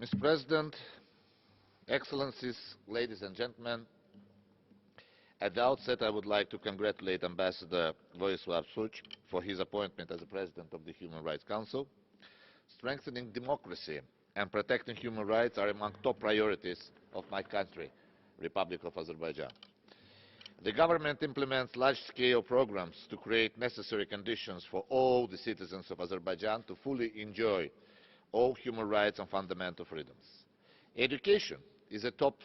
Mr. President, Excellencies, ladies and gentlemen, at the outset I would like to congratulate Ambassador Vojislav Such for his appointment as the President of the Human Rights Council. Strengthening democracy and protecting human rights are among top priorities of my country, Republic of Azerbaijan. The government implements large-scale programs to create necessary conditions for all the citizens of Azerbaijan to fully enjoy all human rights and fundamental freedoms. Education is a top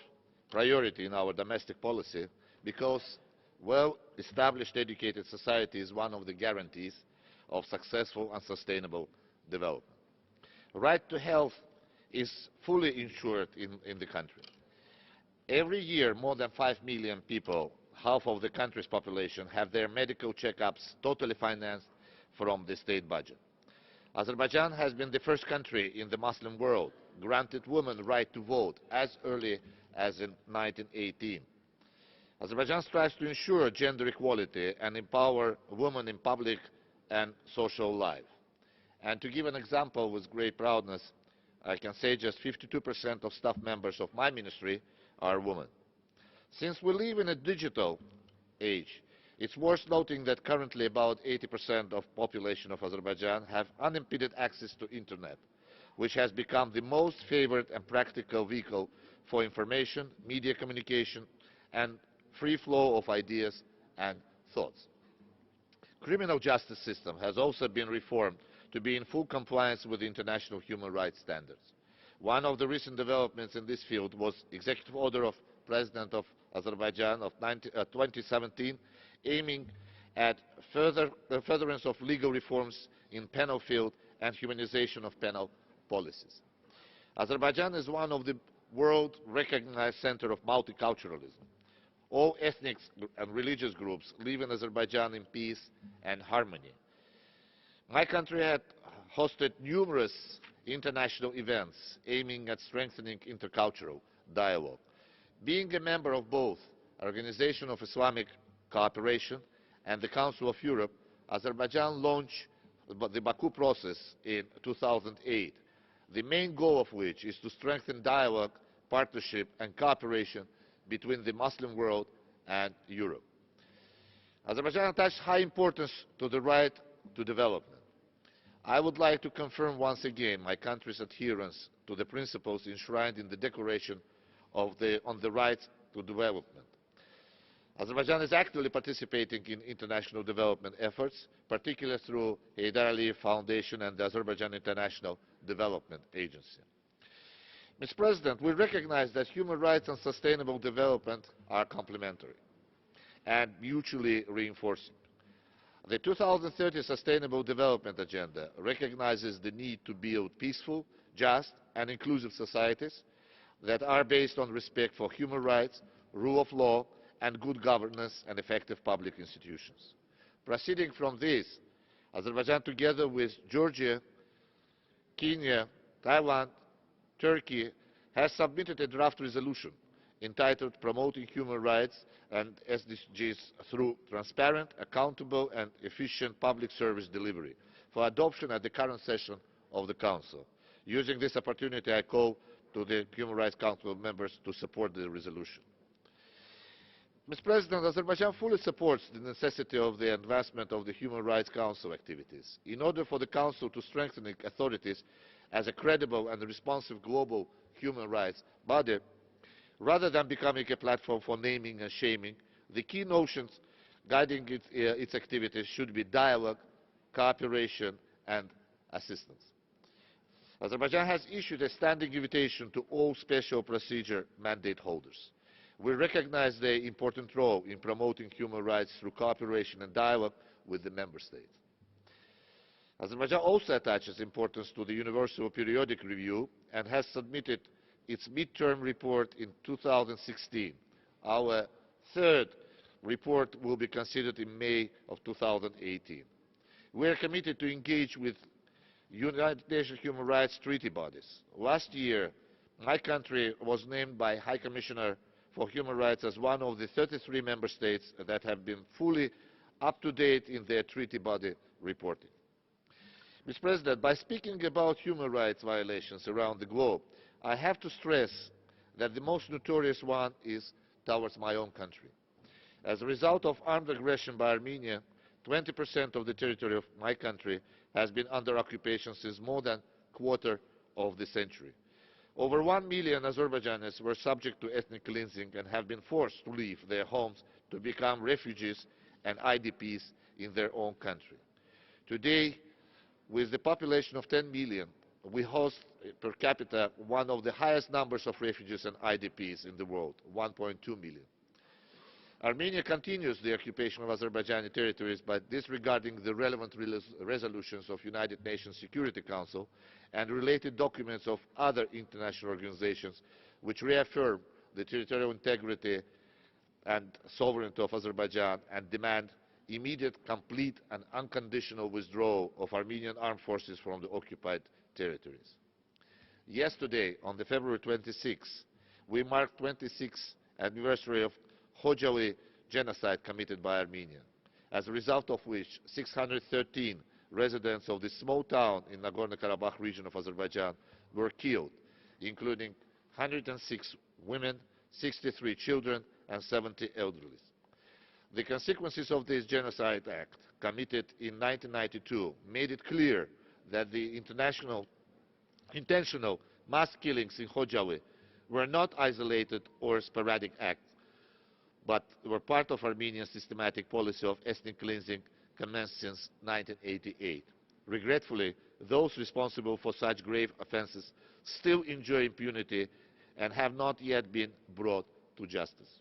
priority in our domestic policy because well-established educated society is one of the guarantees of successful and sustainable development. Right to health is fully ensured in the country. Every year, more than 5 million people, half of the country's population, have their medical checkups totally financed from the state budget. Azerbaijan has been the first country in the Muslim world granted women the right to vote as early as in 1918. Azerbaijan strives to ensure gender equality and empower women in public and social life. And to give an example with great proudness, I can say just 52% of staff members of my ministry are women. Since we live in a digital age, it's worth noting that currently about 80% of the population of Azerbaijan have unimpeded access to Internet, which has become the most favored and practical vehicle for information, media communication, and free flow of ideas and thoughts. The criminal justice system has also been reformed to be in full compliance with international human rights standards. One of the recent developments in this field was the executive order of President of Azerbaijan of 2017, aiming at furtherance of legal reforms in the penal field and humanization of penal policies. Azerbaijan is one of the world-recognized centers of multiculturalism. All ethnic and religious groups live in Azerbaijan in peace and harmony. My country had hosted numerous international events aiming at strengthening intercultural dialogue. Being a member of both Organization of Islamic Cooperation and the Council of Europe, Azerbaijan launched the Baku process in 2008, the main goal of which is to strengthen dialogue, partnership and cooperation between the Muslim world and Europe. Azerbaijan attaches high importance to the right to development. I would like to confirm once again my country's adherence to the principles enshrined in the Declaration on the Right to Development. Azerbaijan is actively participating in international development efforts, particularly through the Heydar Aliyev Foundation and the Azerbaijan International Development Agency. Mr. President, we recognize that human rights and sustainable development are complementary and mutually reinforcing. The 2030 Sustainable Development Agenda recognizes the need to build peaceful, just and inclusive societies that are based on respect for human rights, rule of law, and good governance and effective public institutions. Proceeding from this, Azerbaijan, together with Georgia, Kenya, Taiwan, Turkey, has submitted a draft resolution entitled Promoting Human Rights and SDGs through Transparent, Accountable and Efficient Public Service Delivery for adoption at the current session of the Council. Using this opportunity, I call to the Human Rights Council members to support the resolution. Mr. President, Azerbaijan fully supports the necessity of the advancement of the Human Rights Council activities. In order for the Council to strengthen its authorities as a credible and responsive global human rights body, rather than becoming a platform for naming and shaming, the key notions guiding its activities should be dialogue, cooperation and assistance. Azerbaijan has issued a standing invitation to all special procedure mandate holders. We recognize their important role in promoting human rights through cooperation and dialogue with the member states. Azerbaijan also attaches importance to the Universal Periodic Review and has submitted its mid-term report in 2016. Our third report will be considered in May of 2018. We are committed to engage with United Nations Human Rights Treaty bodies. Last year, my country was named by High Commissioner for Human Rights as one of the 33 member states that have been fully up to date in their treaty body reporting. Mr. President, by speaking about human rights violations around the globe, I have to stress that the most notorious one is towards my own country. As a result of armed aggression by Armenia, 20% of the territory of my country has been under occupation since more than a quarter of the century. Over 1 million Azerbaijanis were subject to ethnic cleansing and have been forced to leave their homes to become refugees and IDPs in their own country. Today, with the population of 10 million, we host per capita one of the highest numbers of refugees and IDPs in the world, 1.2 million. Armenia continues the occupation of Azerbaijani territories by disregarding the relevant resolutions of United Nations Security Council and related documents of other international organizations which reaffirm the territorial integrity and sovereignty of Azerbaijan and demand immediate, complete and unconditional withdrawal of Armenian armed forces from the occupied territories. Yesterday, on February 26, we marked the 26th anniversary of Khojaly genocide committed by Armenia, as a result of which 613 residents of this small town in Nagorno-Karabakh region of Azerbaijan were killed, including 106 women, 63 children and 70 elderly. The consequences of this genocide act, committed in 1992, made it clear that the intentional mass killings in Khojaly were not isolated or sporadic acts, but were part of Armenia's systematic policy of ethnic cleansing commenced since 1988. Regretfully, those responsible for such grave offences still enjoy impunity and have not yet been brought to justice.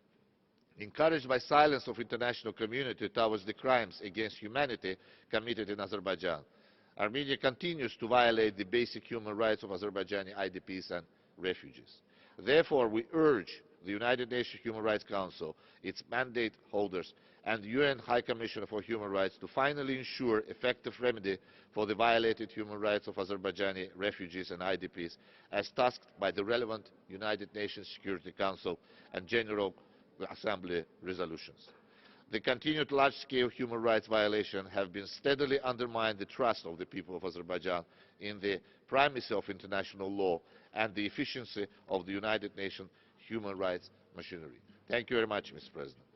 Encouraged by silence of the international community towards the crimes against humanity committed in Azerbaijan, Armenia continues to violate the basic human rights of Azerbaijani IDPs and refugees. Therefore, we urge the United Nations Human Rights Council, its mandate holders, and the UN High Commissioner for Human Rights to finally ensure effective remedy for the violated human rights of Azerbaijani refugees and IDPs, as tasked by the relevant United Nations Security Council and General Assembly resolutions. The continued large-scale human rights violations have been steadily undermined the trust of the people of Azerbaijan in the primacy of international law and the efficiency of the United Nations human rights machinery. Thank you very much, Mr. President.